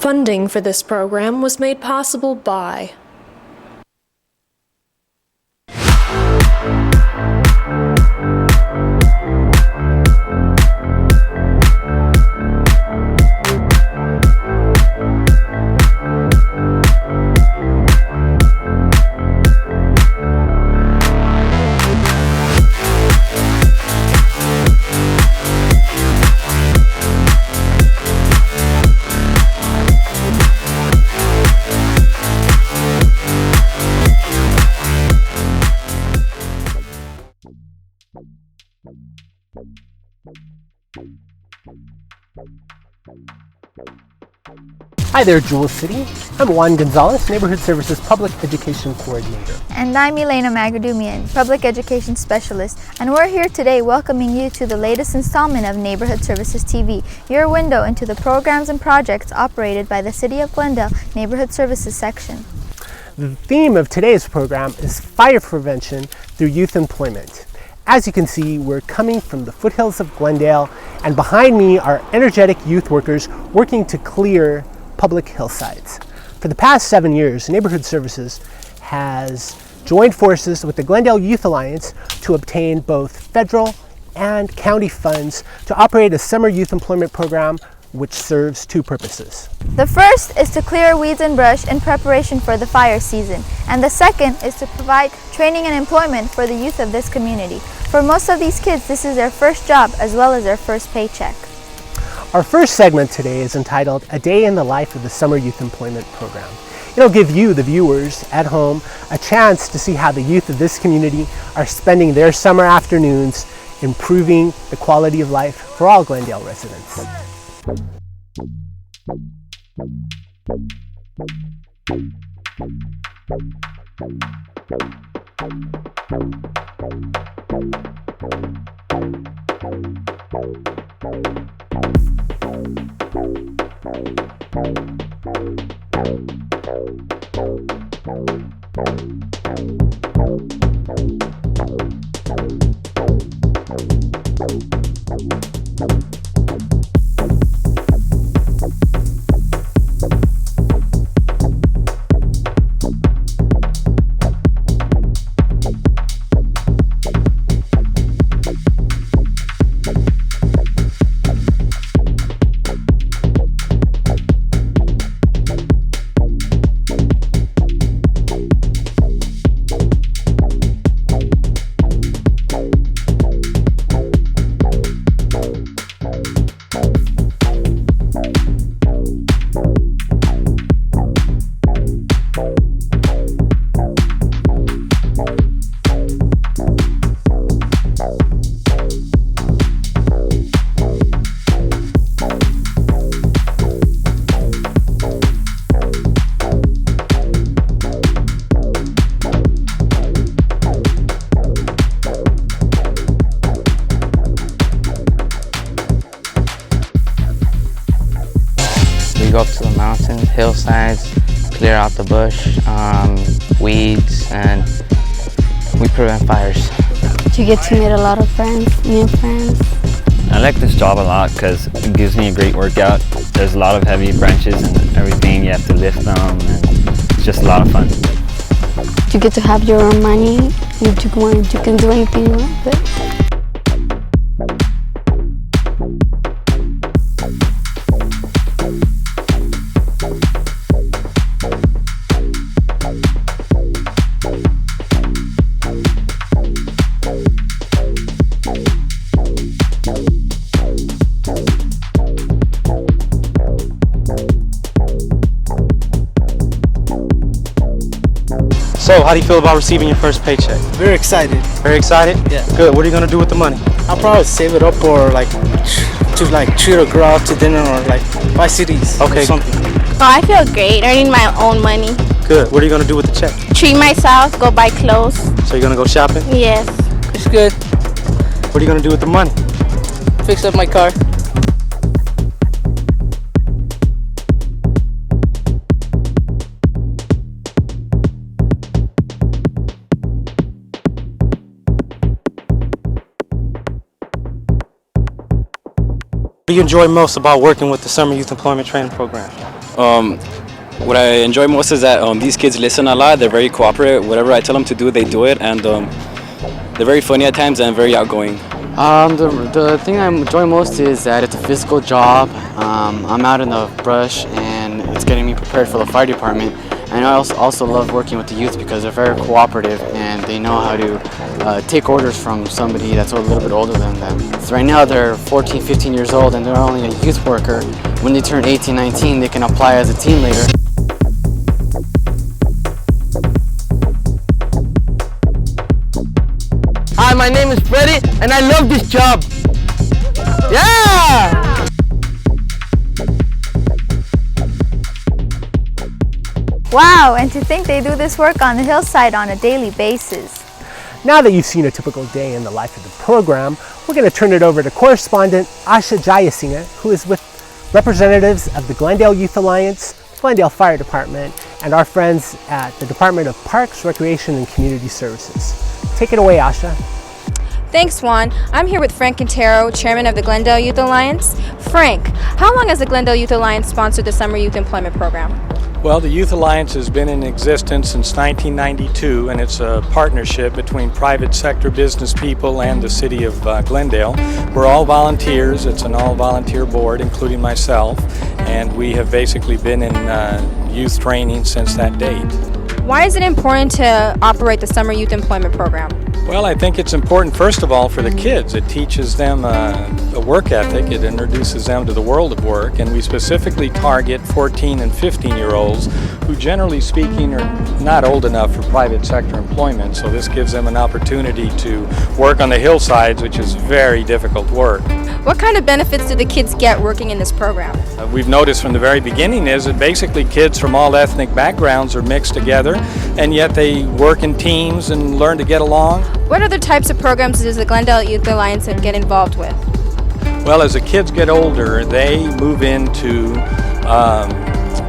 Funding for this program was made possible by Hi there, Jewel City. I'm Juan Gonzalez, Neighborhood Services Public Education Coordinator. And I'm Elena Magadumian, Public Education Specialist, and we're here today welcoming you to the latest installment of Neighborhood Services TV, your window into the programs and projects operated by the City of Glendale Neighborhood Services section. The theme of today's program is fire prevention through youth employment. As you can see, we're coming from the foothills of Glendale, and behind me are energetic youth workers working to clear public hillsides. For the past 7 years, Neighborhood Services has joined forces with the Glendale Youth Alliance to obtain both federal and county funds to operate a summer youth employment program which serves two purposes. The first is to clear weeds and brush in preparation for the fire season, and the second is to provide training and employment for the youth of this community. For most of these kids, this is their first job as well as their first paycheck. Our first segment today is entitled A Day in the Life of the Summer Youth Employment Program. It'll give you, the viewers at home, a chance to see how the youth of this community are spending their summer afternoons improving the quality of life for all Glendale residents. We go up to the mountains, hillsides, clear out the bush, weeds, and we prevent fires. You get to meet a lot of friends, new friends. I like this job a lot because it gives me a great workout. There's a lot of heavy branches and everything, you have to lift them, and it's just a lot of fun. You get to have your own money. You can do anything you want with it. So, how do you feel about receiving your first paycheck? Very excited. Very excited? Yeah. Good. What are you going to do with the money? I'll probably save it up or to treat a girl out to dinner or buy CDs Okay. or something. Oh, I feel great earning my own money. Good. What are you going to do with the check? Treat myself, go buy clothes. So, you're going to go shopping? Yes. It's good. What are you going to do with the money? Fix up my car. What do you enjoy most about working with the Summer Youth Employment Training Program? What I enjoy most is that these kids listen a lot. They're very cooperative. Whatever I tell them to do, they do it, and they're very funny at times and very outgoing. The thing I enjoy most is that it's a physical job. I'm out in the brush and it's getting me prepared for the fire department. And I also love working with the youth because they're very cooperative and they know how to take orders from somebody that's a little bit older than them. So right now they're 14, 15 years old and they're only a youth worker. When they turn 18, 19, they can apply as a team leader. Hi, my name is Freddie, and I love this job. Yeah! Wow, and to think they do this work on the hillside on a daily basis. Now that you've seen a typical day in the life of the program, we're going to turn it over to correspondent Asha Jayasinghe, who is with representatives of the Glendale Youth Alliance, Glendale Fire Department, and our friends at the Department of Parks, Recreation, and Community Services. Take it away, Asha. Thanks, Juan. I'm here with Frank Quintero, chairman of the Glendale Youth Alliance. Frank, how long has the Glendale Youth Alliance sponsored the Summer Youth Employment Program? Well, the Youth Alliance has been in existence since 1992, and it's a partnership between private sector business people and the city of Glendale. We're all volunteers. It's an all-volunteer board, including myself, and we have basically been in youth training since that date. Why is it important to operate the Summer Youth Employment Program? Well, I think it's important, first of all, for the kids. It teaches them a work ethic. It introduces them to the world of work, and we specifically target 14 and 15-year-olds who, generally speaking, are not old enough for private sector employment. So this gives them an opportunity to work on the hillsides, which is very difficult work. What kind of benefits do the kids get working in this program? We've noticed from the very beginning is that basically kids from all ethnic backgrounds are mixed together, and yet they work in teams and learn to get along. What other types of programs does the Glendale Youth Alliance get involved with? Well, as the kids get older, they move into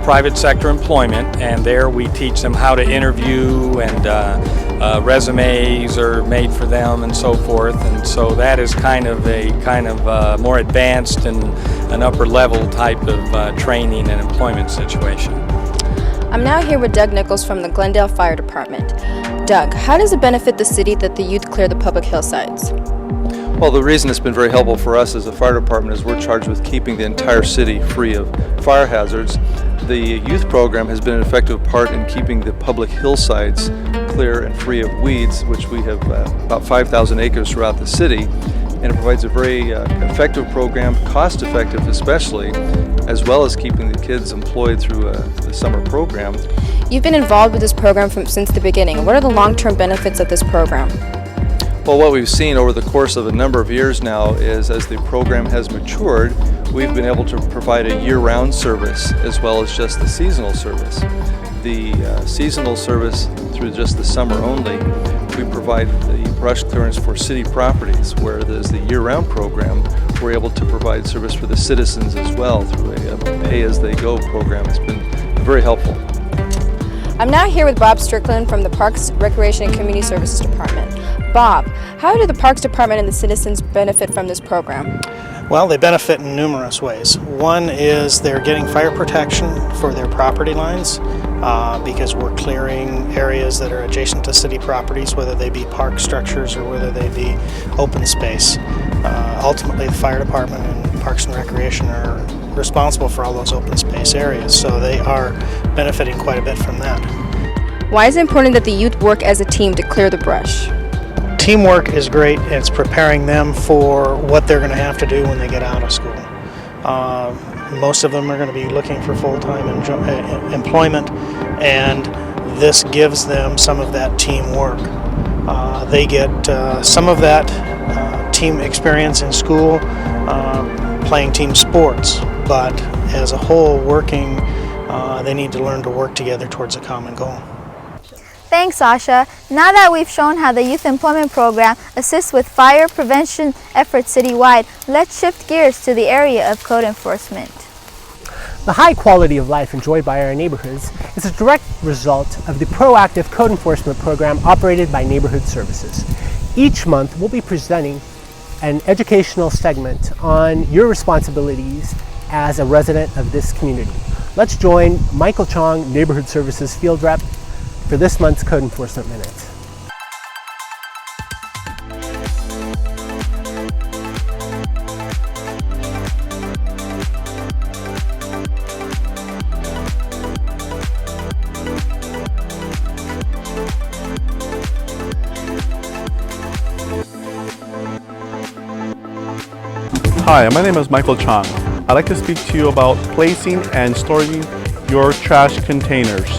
private sector employment, and there we teach them how to interview, and resumes are made for them and so forth. And so that is kind of a more advanced and an upper level type of training and employment situation. I'm now here with Doug Nichols from the Glendale Fire Department. Doug, how does it benefit the city that the youth clear the public hillsides? Well, the reason it's been very helpful for us as a fire department is we're charged with keeping the entire city free of fire hazards. The youth program has been an effective part in keeping the public hillsides clear and free of weeds, which we have about 5,000 acres throughout the city. And it provides a very effective program, cost-effective especially, as well as keeping the kids employed through the summer program. You've been involved with this program since the beginning. What are the long-term benefits of this program? Well, what we've seen over the course of a number of years now is as the program has matured, we've been able to provide a year-round service as well as just the seasonal service. The seasonal service through just the summer only, we provide the brush clearance for city properties, where there's the year-round program. We're able to provide service for the citizens as well through a pay-as-they-go program. It's been very helpful. I'm now here with Bob Strickland from the Parks, Recreation, and Community Services Department. Bob, how do the Parks Department and the citizens benefit from this program? Well, they benefit in numerous ways. One is they're getting fire protection for their property lines because we're clearing areas that are adjacent to city properties, whether they be park structures or whether they be open space. Ultimately, the fire department and Parks and Recreation are responsible for all those open space areas, so they are benefiting quite a bit from that. Why is it important that the youth work as a team to clear the brush? Teamwork is great. It's preparing them for what they're going to have to do when they get out of school. Most of them are going to be looking for full-time employment, and this gives them some of that teamwork. They get some of that team experience in school, playing team sports, but as a whole, working, they need to learn to work together towards a common goal. Thanks, Asha. Now that we've shown how the Youth Employment Program assists with fire prevention efforts citywide, let's shift gears to the area of code enforcement. The high quality of life enjoyed by our neighborhoods is a direct result of the proactive code enforcement program operated by Neighborhood Services. Each month, we'll be presenting an educational segment on your responsibilities as a resident of this community. Let's join Michael Chong, Neighborhood Services Field Rep, for this month's Code Enforcement Minute. Hi, my name is Michael Chong. I'd like to speak to you about placing and storing your trash containers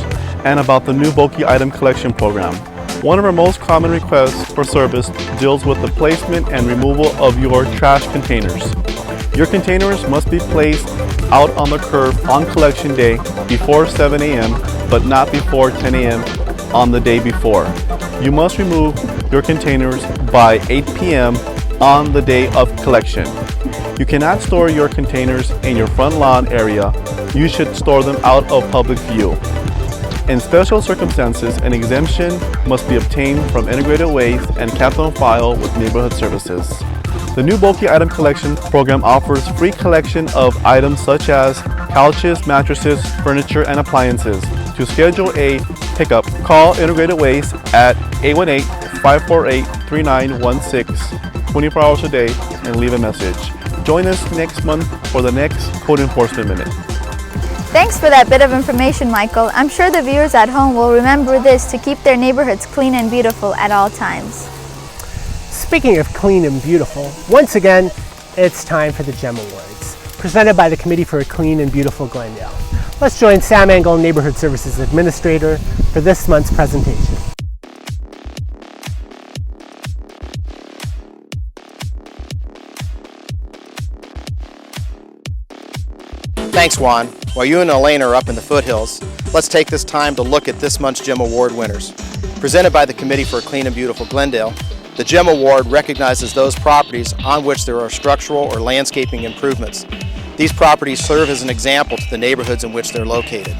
and about the new bulky item collection program. One of our most common requests for service deals with the placement and removal of your trash containers. Your containers must be placed out on the curb on collection day before 7 a.m. but not before 10 a.m. on the day before. You must remove your containers by 8 p.m. on the day of collection. You cannot store your containers in your front lawn area. You should store them out of public view. In special circumstances, an exemption must be obtained from Integrated Waste and kept on file with Neighborhood Services. The new bulky item collection program offers free collection of items such as couches, mattresses, furniture, and appliances. To schedule a pickup, call Integrated Waste at 818-548-3916, 24 hours a day, and leave a message. Join us next month for the next Code Enforcement Minute. Thanks for that bit of information, Michael. I'm sure the viewers at home will remember this to keep their neighborhoods clean and beautiful at all times. Speaking of clean and beautiful, once again, it's time for the GEM Awards, presented by the Committee for a Clean and Beautiful Glendale. Let's join Sam Engel, Neighborhood Services Administrator, for this month's presentation. Thanks, Juan. While you and Elaine are up in the foothills, let's take this time to look at this month's GEM Award winners. Presented by the Committee for a Clean and Beautiful Glendale, the GEM Award recognizes those properties on which there are structural or landscaping improvements. These properties serve as an example to the neighborhoods in which they're located.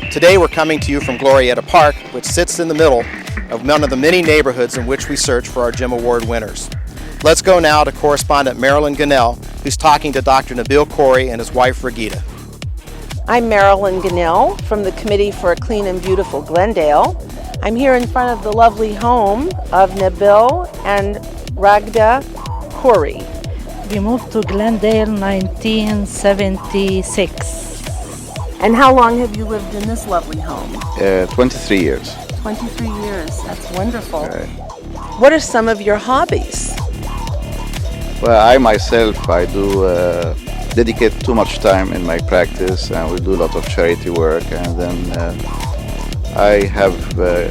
Today we're coming to you from Glorietta Park, which sits in the middle of one of the many neighborhoods in which we search for our GEM Award winners. Let's go now to correspondent Marilyn Gunnell, who's talking to Dr. Nabil Khoury and his wife Regita. I'm Marilyn Gunnell from the Committee for a Clean and Beautiful Glendale. I'm here in front of the lovely home of Nabil and Ragda Khoury. We moved to Glendale 1976. And how long have you lived in this lovely home? 23 years. 23 years, that's wonderful. What are some of your hobbies? Well, I myself, I do dedicate too much time in my practice, and we do a lot of charity work, and then I have a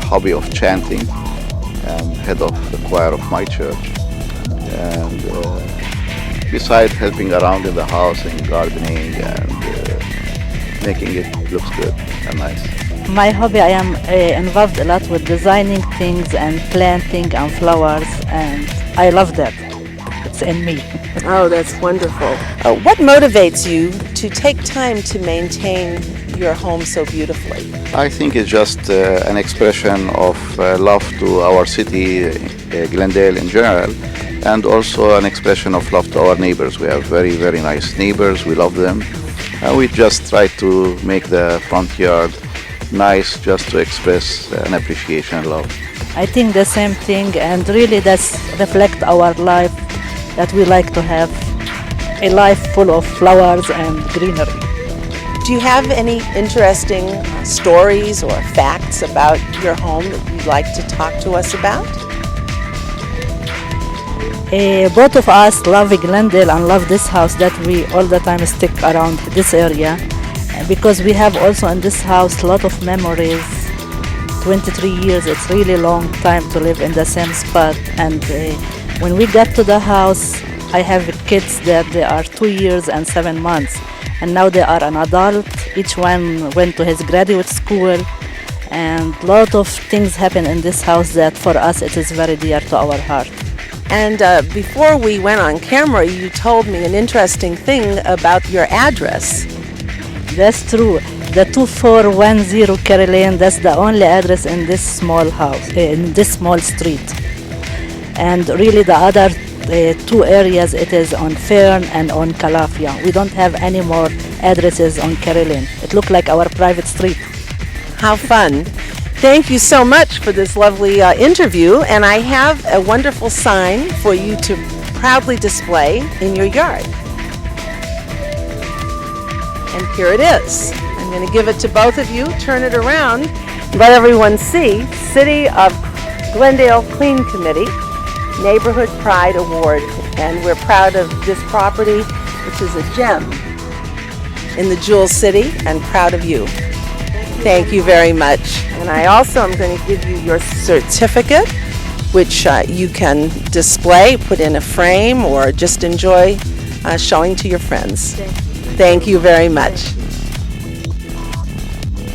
hobby of chanting. I'm head of the choir of my church, and besides helping around in the house and gardening and making it look good and nice. My hobby, I am involved a lot with designing things and planting and flowers, and I love that. It's in me. Oh, that's wonderful. What motivates you to take time to maintain your home so beautifully? I think it's just an expression of love to our city, Glendale in general, and also an expression of love to our neighbors. We have very, very nice neighbors. We love them. And we just try to make the front yard nice, just to express an appreciation and love. I think the same thing, and really that's reflect our life, that we like to have a life full of flowers and greenery. Do you have any interesting stories or facts about your home that you'd like to talk to us about? Both of us love Glendale and love this house, that we all the time stick around this area, because we have also in this house a lot of memories. 23 years, it's really long time to live in the same spot. And when we got to the house, I have kids that they are 2 years and 7 months, and now they are an adult. Each one went to his graduate school, and a lot of things happen in this house that for us it is very dear to our heart. And before we went on camera, you told me an interesting thing about your address. That's true. The 2410 Kerry Lane, that's the only address in this small house, in this small street. And really the other two areas. It is on Fern and on Calafia. We don't have any more addresses on Carolyn. It looked like our private street. How fun. Thank you so much for this lovely interview, and I have a wonderful sign for you to proudly display in your yard. And here it is. I'm going to give it to both of you, turn it around, let everyone see City of Glendale Clean Committee Neighborhood Pride Award. And we're proud of this property, which is a gem in the Jewel City, and proud of you. Thank you very much. And I also am going to give you your certificate, which you can display, put in a frame, or just enjoy showing to your friends. Thank you very much.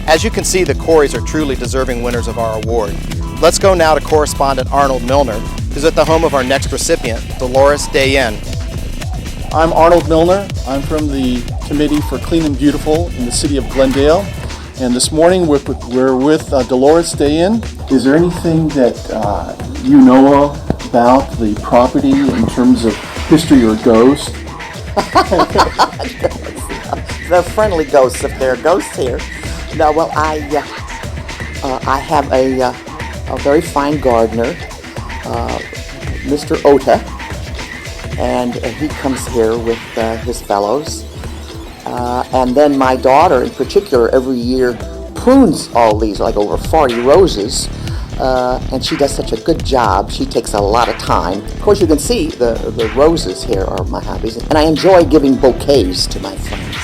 As you can see, the Corys are truly deserving winners of our award. Let's go now to correspondent Arnold Milner, who's at the home of our next recipient, Dolores Dayen. I'm Arnold Milner. I'm from the Committee for Clean and Beautiful in the City of Glendale. And this morning we're with Dolores Dayen. Is there anything that you know about the property in terms of history or ghost? The friendly ghosts, if there are ghosts here. No, well, I have a very fine gardener, Mr. Ota, and he comes here with his fellows. And then my daughter in particular every year prunes all these, like over 40 roses, and she does such a good job. She takes a lot of time. Of course, you can see the roses here are my hobbies, and I enjoy giving bouquets to my friends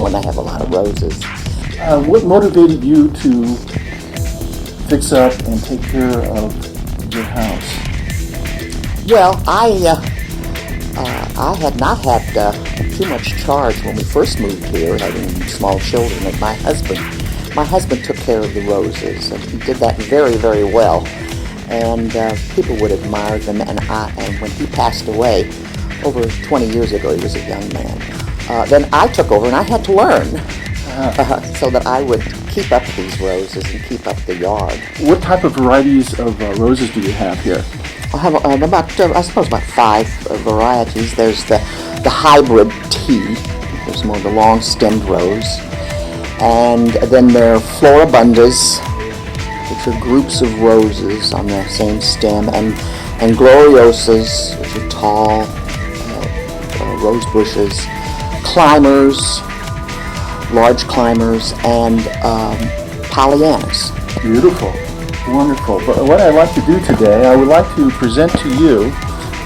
when I have a lot of roses. What motivated you to fix up and take care of your house? Well, I had not had too much charge when we first moved here, having small children, and my husband took care of the roses, and he did that very, very well. And people would admire them, and when he passed away over 20 years ago, he was a young man. Then I took over, and I had to learn so that I would keep up these roses and keep up the yard. What type of varieties of roses do you have here? I have about 5 varieties. There's the hybrid tea. There's more the long-stemmed rose. And then there are floribundas, which are groups of roses on the same stem, and gloriosas, which are tall rose bushes, climbers, large climbers, and pollyannas. Beautiful. Wonderful. But what I'd like to do today, I would like to present to you,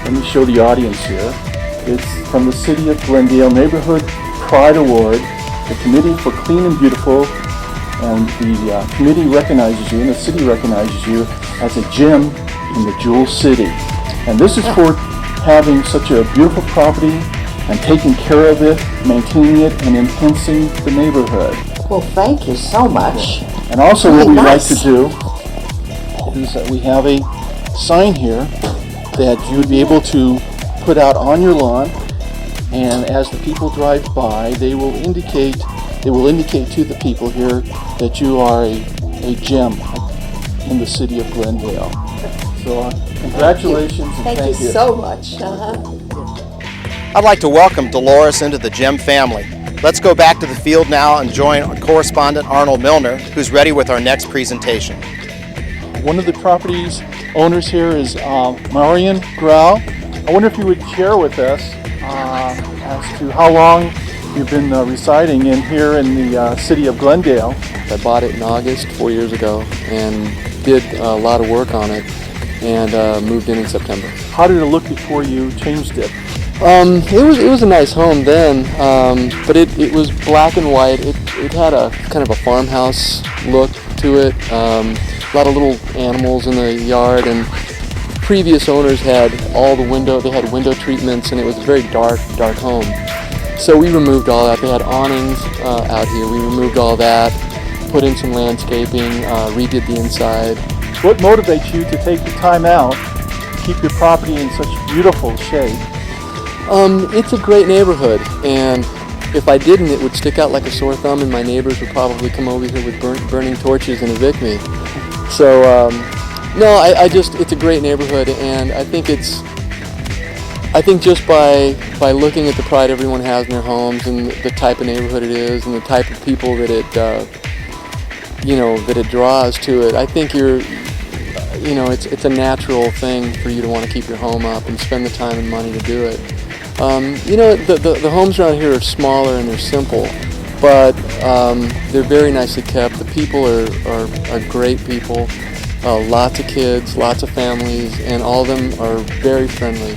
let me show the audience here, it's from the City of Glendale Neighborhood Pride Award, the Committee for Clean and Beautiful, and the committee recognizes you, and the city recognizes you as a gem in the Jewel City. And this is for having such a beautiful property and taking care of it, maintaining it, and enhancing the neighborhood. Well, thank you so much. And also what we like to do is that we have a sign here that you would be able to put out on your lawn, and as the people drive by, they will indicate to the people here that you are a gem in the City of Glendale. So congratulations. Thank you so much. I'd like to welcome Dolores into the Gem family. Let's go back to the field now and join our correspondent Arnold Milner, who's ready with our next presentation. One of the property's owners here is Marian Grau. I wonder if you would share with us as to how long you've been residing in here in the City of Glendale. I bought it in August 4 years ago and did a lot of work on it, and moved in September. How did it look before you changed it? It was a nice home then, but it was black and white. It had a kind of a farmhouse look to it. A lot of little animals in the yard, and previous owners had they had window treatments, and it was a very dark home. So we removed all that. They had awnings out here. We removed all that, put in some landscaping, redid the inside. What motivates you to take the time out to keep your property in such beautiful shape? It's a great neighborhood, and if I didn't, it would stick out like a sore thumb, and my neighbors would probably come over here with burning torches and evict me. So, no, it's a great neighborhood, and I think it's I think just by looking at the pride everyone has in their homes and the type of neighborhood it is and the type of people that it that it draws to it, I think it's a natural thing for you to want to keep your home up and spend the time and money to do it. The homes around here are smaller and they're simple, but they're very nicely kept. The people are great people. Lots of kids, lots of families, and all of them are very friendly.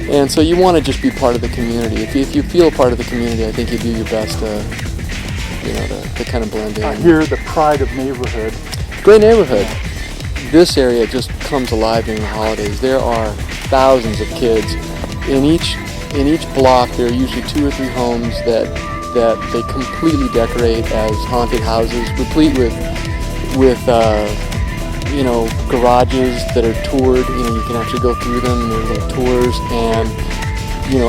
And so you want to just be part of the community. If you feel part of the community, I think you do your best to kind of blend in. I hear the pride of neighborhood. Great neighborhood. This area just comes alive during the holidays. There are thousands of kids. In each block, there are usually 2 or 3 homes that they completely decorate as haunted houses, replete with garages that are toured. You can actually go through them, and there's like tours and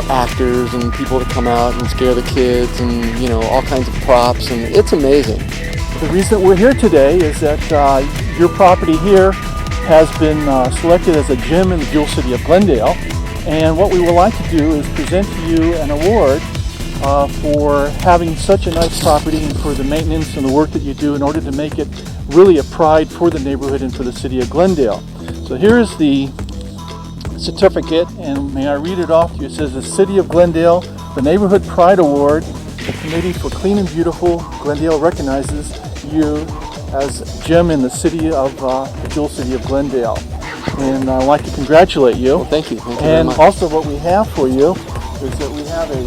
actors and people to come out and scare the kids, and all kinds of props, and it's amazing. The reason we're here today is that your property here has been selected as a gem in the Jewel City of Glendale, and what we would like to do is present to you an award for having such a nice property and for the maintenance and the work that you do in order to make it really a pride for the neighborhood and for the City of Glendale. So here's the certificate, and may I read it off to you. It says, the City of Glendale, the Neighborhood Pride Award, the Committee for Clean and Beautiful Glendale recognizes you as gem in the city of the Jewel City of Glendale. And I'd like to congratulate you. Well, thank you. Thank you and very much. Also what we have for you is that we have a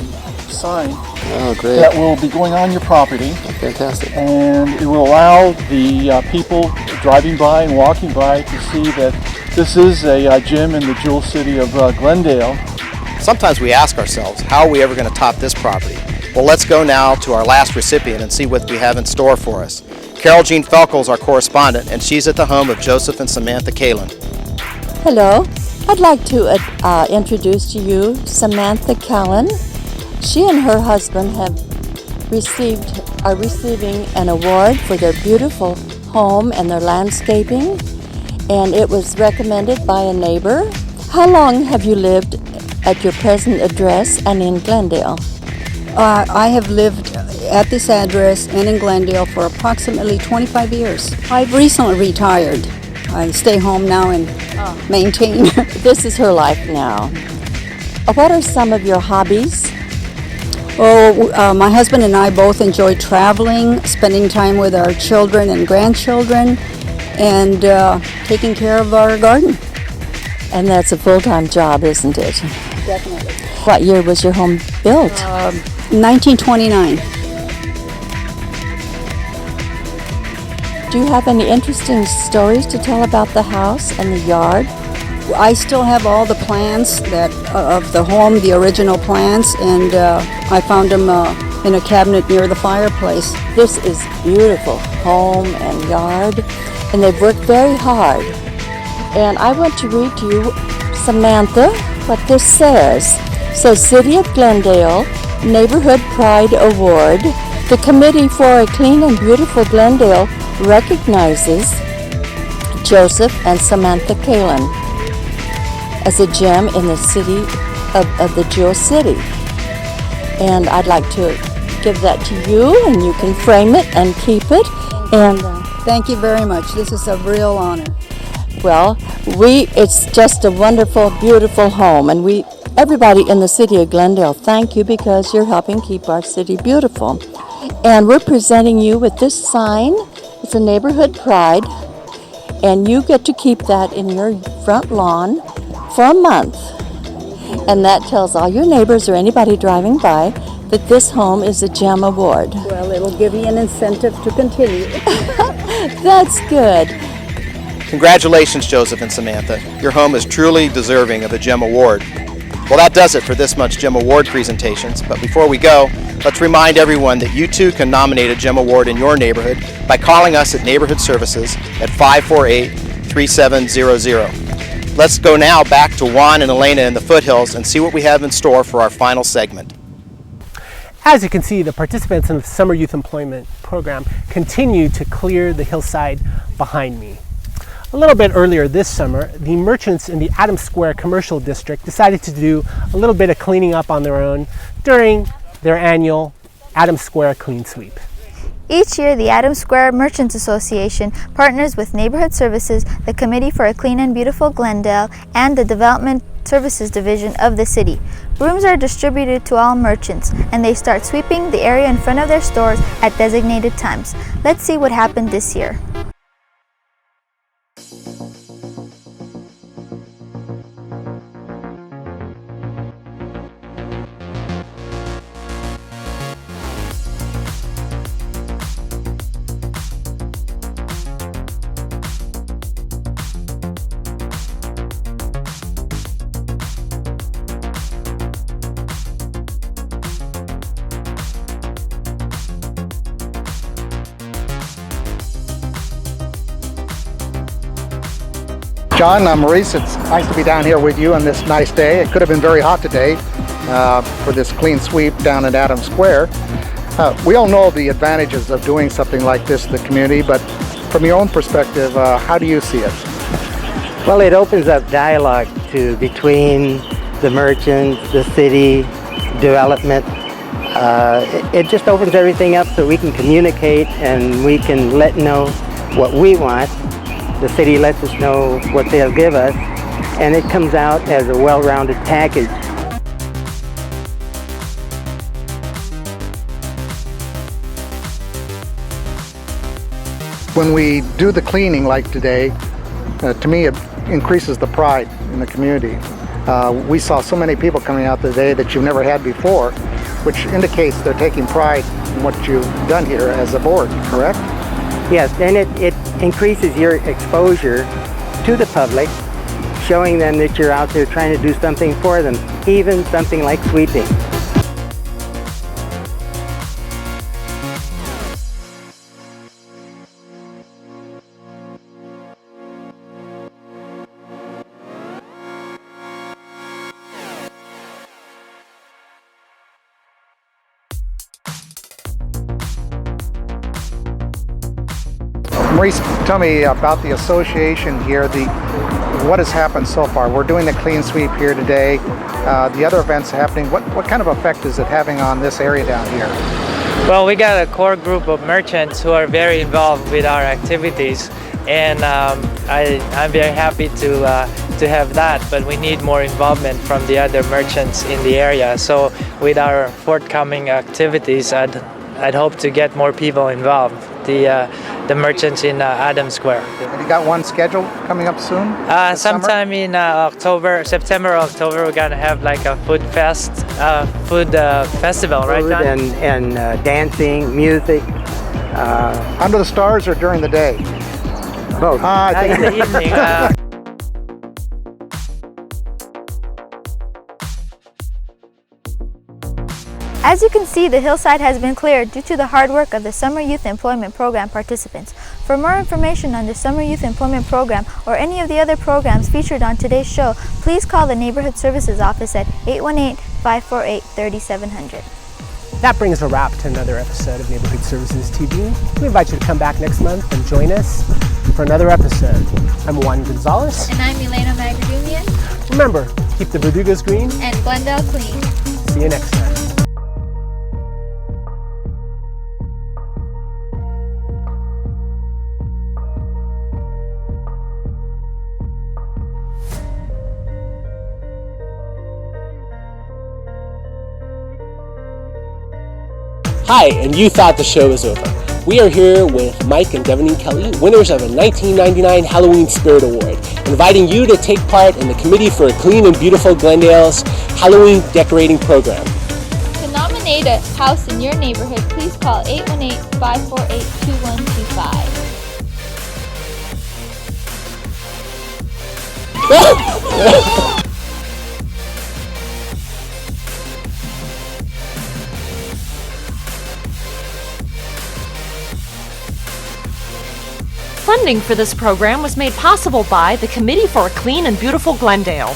sign that will be going on your property. Fantastic. And it will allow the people driving by and walking by to see that this is a gym in the Jewel City of Glendale. Sometimes we ask ourselves, how are we ever going to top this property? Well, let's go now to our last recipient and see what we have in store for us. Carol Jean Felkel is our correspondent, and she's at the home of Joseph and Samantha Kalin. Hello. I'd like to introduce to you Samantha Kalin. She and her husband are receiving an award for their beautiful home and their landscaping, and it was recommended by a neighbor. How long have you lived at your present address and in Glendale? I have lived at this address and in Glendale for approximately 25 years. I've recently retired. I stay home now and maintain. This is her life now. What are some of your hobbies? My husband and I both enjoy traveling, spending time with our children and grandchildren, and taking care of our garden. And that's a full-time job, isn't it? Definitely. What year was your home built? 1929. Do you have any interesting stories to tell about the house and the yard? I still have all the plans of the home, the original plans, and I found them in a cabinet near the fireplace. This is beautiful home and yard, and they've worked very hard. And I want to read to you, Samantha, what this says. So, City of Glendale Neighborhood Pride Award. The Committee for a Clean and Beautiful Glendale recognizes Joseph and Samantha Kalin as a gem in the city of the Jewel City. And I'd like to give that to you, and you can frame it and keep it. And thank you very much. This is a real honor. Well, it's just a wonderful, beautiful home, and everybody in the City of Glendale, thank you because you're helping keep our city beautiful. And we're presenting you with this sign. It's a neighborhood pride, and you get to keep that in your front lawn for a month. And that tells all your neighbors or anybody driving by that this home is a GEM award. Well, it'll give you an incentive to continue. That's good. Congratulations, Joseph and Samantha. Your home is truly deserving of a GEM award. Well, that does it for this month's GEM award presentations. But before we go, let's remind everyone that you too can nominate a GEM award in your neighborhood by calling us at Neighborhood Services at 548-3700. Let's go now back to Juan and Elena in the foothills and see what we have in store for our final segment. As you can see, the participants in the Summer Youth Employment Program continue to clear the hillside behind me. A little bit earlier this summer, the merchants in the Adams Square Commercial District decided to do a little bit of cleaning up on their own during their annual Adams Square Clean Sweep. Each year, the Adams Square Merchants Association partners with Neighborhood Services, the Committee for a Clean and Beautiful Glendale, and the Development Services Division of the city. Brooms are distributed to all merchants, and they start sweeping the area in front of their stores at designated times. Let's see what happened this year. John, Maurice, it's nice to be down here with you on this nice day. It could have been very hot today for this clean sweep down at Adams Square. We all know the advantages of doing something like this in the community, but from your own perspective, how do you see it? Well, it opens up dialogue between the merchants, the city, development. It just opens everything up so we can communicate and we can let know what we want. The city lets us know what they'll give us, and it comes out as a well-rounded package. When we do the cleaning like today, to me it increases the pride in the community. We saw so many people coming out today that you've never had before, which indicates they're taking pride in what you've done here as a board, correct? Yes, and it increases your exposure to the public, showing them that you're out there trying to do something for them, even something like sweeping. Maurice, tell me about the association here, what has happened so far. We're doing the clean sweep here today. The other events happening, what kind of effect is it having on this area down here? Well, we got a core group of merchants who are very involved with our activities, and I'm very happy to have that, but we need more involvement from the other merchants in the area. So with our forthcoming activities, I'd hope to get more people involved, the merchants in Adams Square. Have you got one scheduled coming up soon? Sometime in September, October, we're gonna have like a food festival, right, John? And dancing, music. Under the stars or during the day? Both. In the evening. As you can see, the hillside has been cleared due to the hard work of the Summer Youth Employment Program participants. For more information on the Summer Youth Employment Program or any of the other programs featured on today's show, please call the Neighborhood Services Office at 818-548-3700. That brings a wrap to another episode of Neighborhood Services TV. We invite you to come back next month and join us for another episode. I'm Juan Gonzalez. And I'm Elena Magadumian. Remember, keep the Verdugos green and Glendale clean. See you next time. Hi, and you thought the show was over. We are here with Mike and Devaneen Kelly, winners of a 1999 Halloween Spirit Award, inviting you to take part in the Committee for a Clean and Beautiful Glendale's Halloween Decorating Program. To nominate a house in your neighborhood, please call 818-548-2125. Funding for this program was made possible by the Committee for a Clean and Beautiful Glendale.